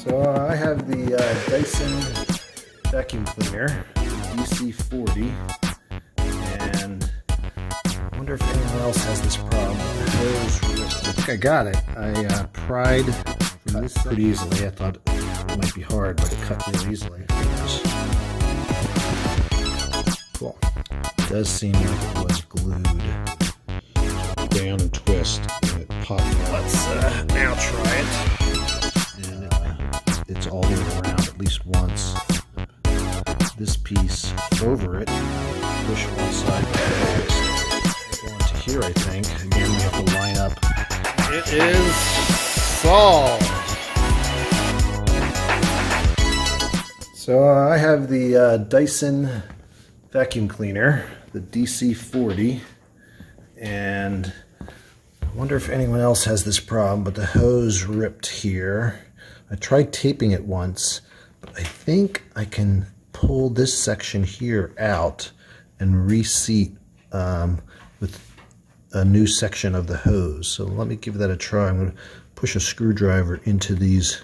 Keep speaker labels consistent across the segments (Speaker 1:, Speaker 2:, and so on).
Speaker 1: So I have the Dyson vacuum cleaner, DC40, and I wonder if anyone else has this problem. The hose ripped. I think I got it. I pried from this pretty easily. I thought it might be hard, but it cut really easily. Cool. It does seem like it was glued down and twist, and it popped out. Let's now try it. And it's all the way around at least once. This piece over it, push one side to the next. Go into here, I think. Again, we have to line up. It is solved. So I have the Dyson vacuum cleaner, the DC40, and I wonder if anyone else has this problem, but the hose ripped here. I tried taping it once, but I think I can pull this section here out and reseat with a new section of the hose. So let me give that a try. I'm going to push a screwdriver into these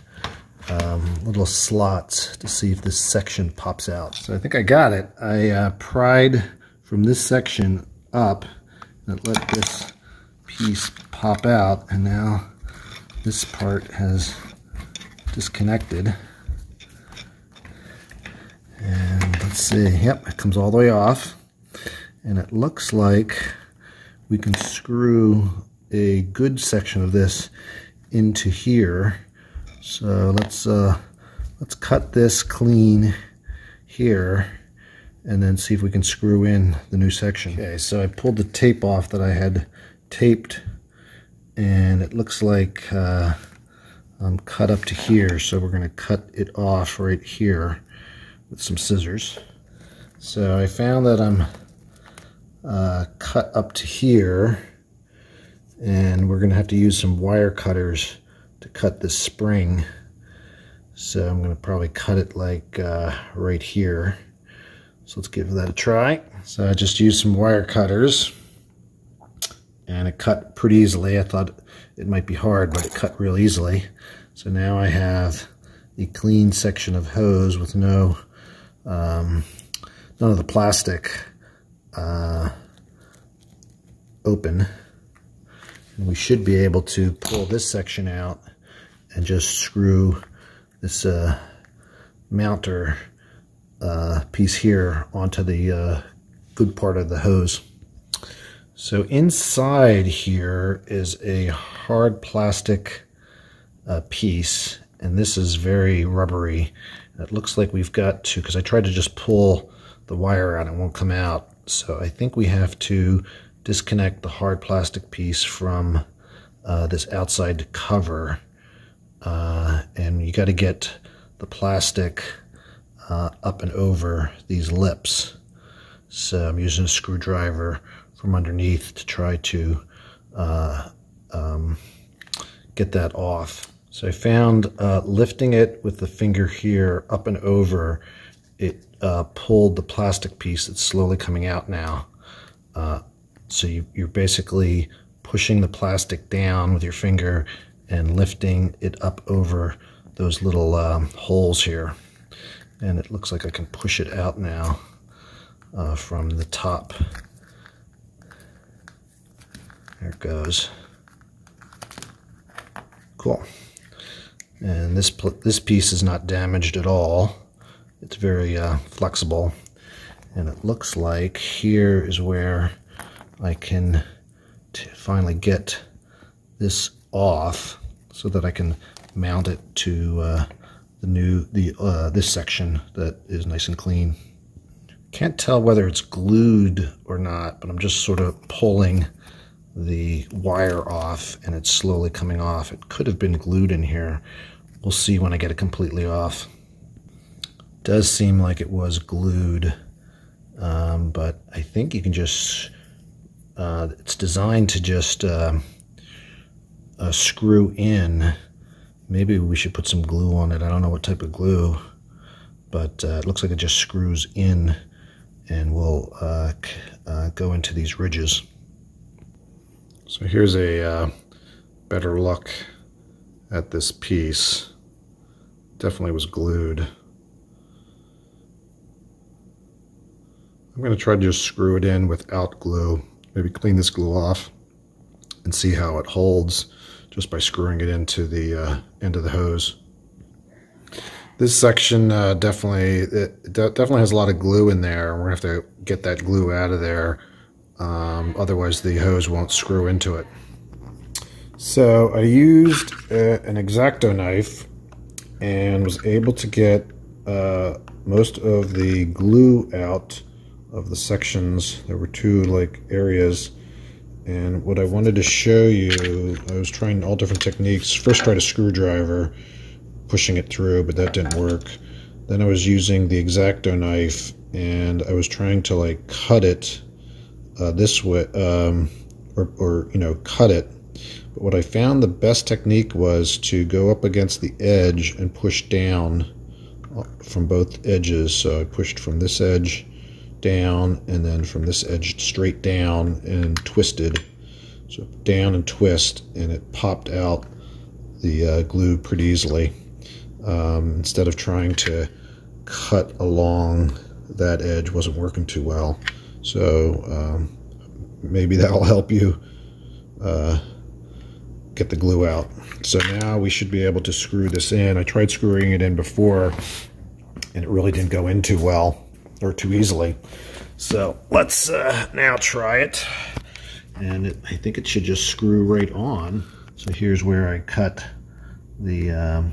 Speaker 1: little slots to see if this section pops out. So I think I got it. I pried from this section up and let this piece pop out, and now this part has disconnected. And let's see, yep, it comes all the way off, and it looks like we can screw a good section of this into here. So let's cut this clean here and then see if we can screw in the new section. Okay, so I pulled the tape off that I had taped, and it looks like I'm cut up to here, so we're going to cut it off right here with some scissors. So I found that I'm cut up to here, and we're going to have to use some wire cutters to cut this spring. So I'm going to probably cut it like right here. So let's give that a try. So I just used some wire cutters, and it cut pretty easily. I thought it might be hard, but it cut real easily. So now I have the clean section of hose with none of the plastic open. And we should be able to pull this section out and just screw this mounter piece here onto the good part of the hose. So inside here is a hard plastic piece, and this is very rubbery. It looks like we've got to, because I tried to just pull the wire out, it won't come out. So I think we have to disconnect the hard plastic piece from this outside cover, and you got to get the plastic up and over these lips. So I'm using a screwdriver from underneath to try to get that off. So I found lifting it with the finger here up and over, it pulled the plastic piece that's slowly coming out now. So you're basically pushing the plastic down with your finger and lifting it up over those little holes here. And it looks like I can push it out now from the top. There it goes. Cool. And this piece is not damaged at all. It's very flexible. And it looks like here is where I can finally get this off so that I can mount it to this section that is nice and clean. Can't tell whether it's glued or not, but I'm just sort of pulling the wire off, and it's slowly coming off. It could have been glued in here. We'll see when I get it completely off. Does seem like it was glued, but I think you can just it's designed to just screw in. Maybe we should put some glue on it. I don't know what type of glue, but it looks like it just screws in and will go into these ridges. So here's a better look at this piece definitely was glued. I'm going to try to just screw it in without glue. Maybe clean this glue off and see how it holds just by screwing it into the end of the hose. This section definitely has a lot of glue in there. We're going to have to get that glue out of there. Otherwise the hose won't screw into it. So I used an X-Acto knife and was able to get most of the glue out of the sections. There were two areas, and what I wanted to show you, I was trying all different techniques. First tried a screwdriver, pushing it through, but that didn't work. Then I was using the X-Acto knife and I was trying to cut it this way, or cut it. But what I found the best technique was to go up against the edge and push down from both edges. So I pushed from this edge down and then from this edge straight down and twisted. So down and twist, and it popped out the glue pretty easily. Instead of trying to cut along that edge, wasn't working too well. So maybe that'll help you get the glue out. So now we should be able to screw this in. I tried screwing it in before and it really didn't go in too well or too easily. So let's now try it. And I think it should just screw right on. So here's where I cut the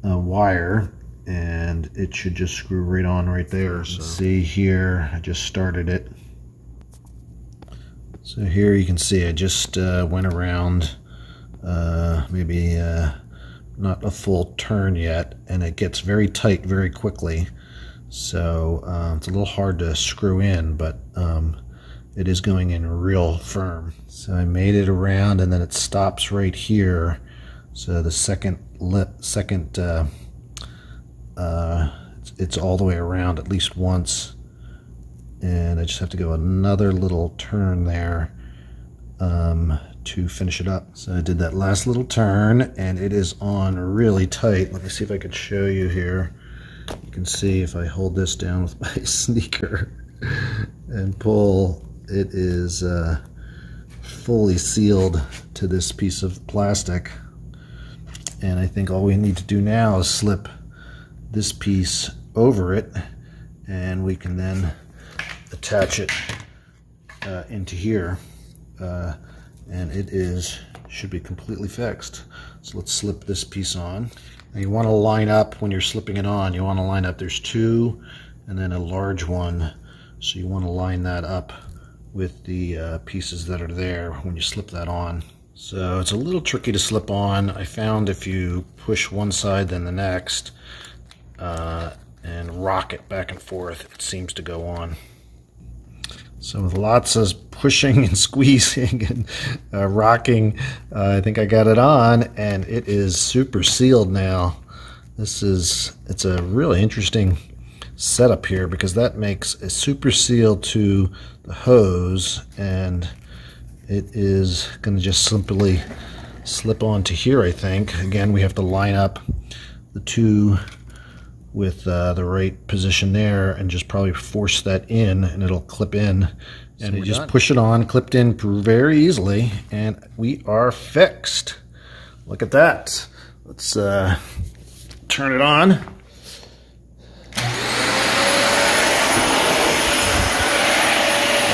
Speaker 1: wire, and it should just screw right on right there. So see here, I just started it. So here you can see I just went around maybe not a full turn yet, and it gets very tight very quickly. So it's a little hard to screw in, but it is going in real firm. So I made it around, and then it stops right here. So the it's all the way around at least once, and I just have to go another little turn there to finish it up. So I did that last little turn, and it is on really tight. Let me see if I could show you here. You can see if I hold this down with my sneaker and pull, it is fully sealed to this piece of plastic. And I think all we need to do now is slip this piece over it, and we can then attach it into here, and it should be completely fixed. So let's slip this piece on. Now you want to line up when you're slipping it on. You want to line up. There's two, and then a large one. So you want to line that up with the pieces that are there when you slip that on. So it's a little tricky to slip on. I found if you push one side then the next and rock it back and forth, it seems to go on. So with lots of pushing and squeezing and rocking, I think I got it on, and it is super sealed now. It's a really interesting setup here, because that makes a super seal to the hose, and it is going to just simply slip onto here, I think. Again, we have to line up the two with the right position there and just probably force that in, and it'll clip in. And you just push it on, clipped in very easily, and we are fixed. Look at that. Let's turn it on.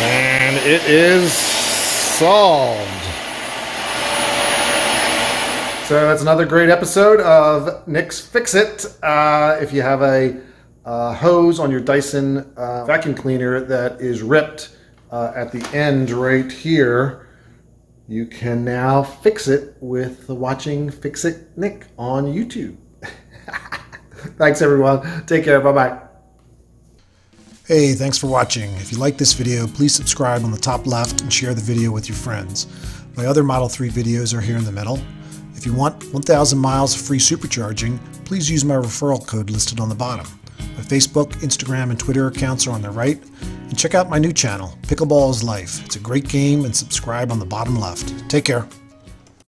Speaker 1: And it is solved. So that's another great episode of Nick's Fix It. If you have a hose on your Dyson vacuum cleaner that is ripped at the end right here, you can now fix it with watching Fix It Nick on YouTube. Thanks everyone. Take care. Bye-bye.
Speaker 2: Hey, thanks for watching. If you like this video, please subscribe on the top left and share the video with your friends. My other Model 3 videos are here in the middle. If you want 1,000 miles of free supercharging, please use my referral code listed on the bottom. My Facebook, Instagram, and Twitter accounts are on the right. And check out my new channel, Pickleball is Life. It's a great game, and subscribe on the bottom left. Take care.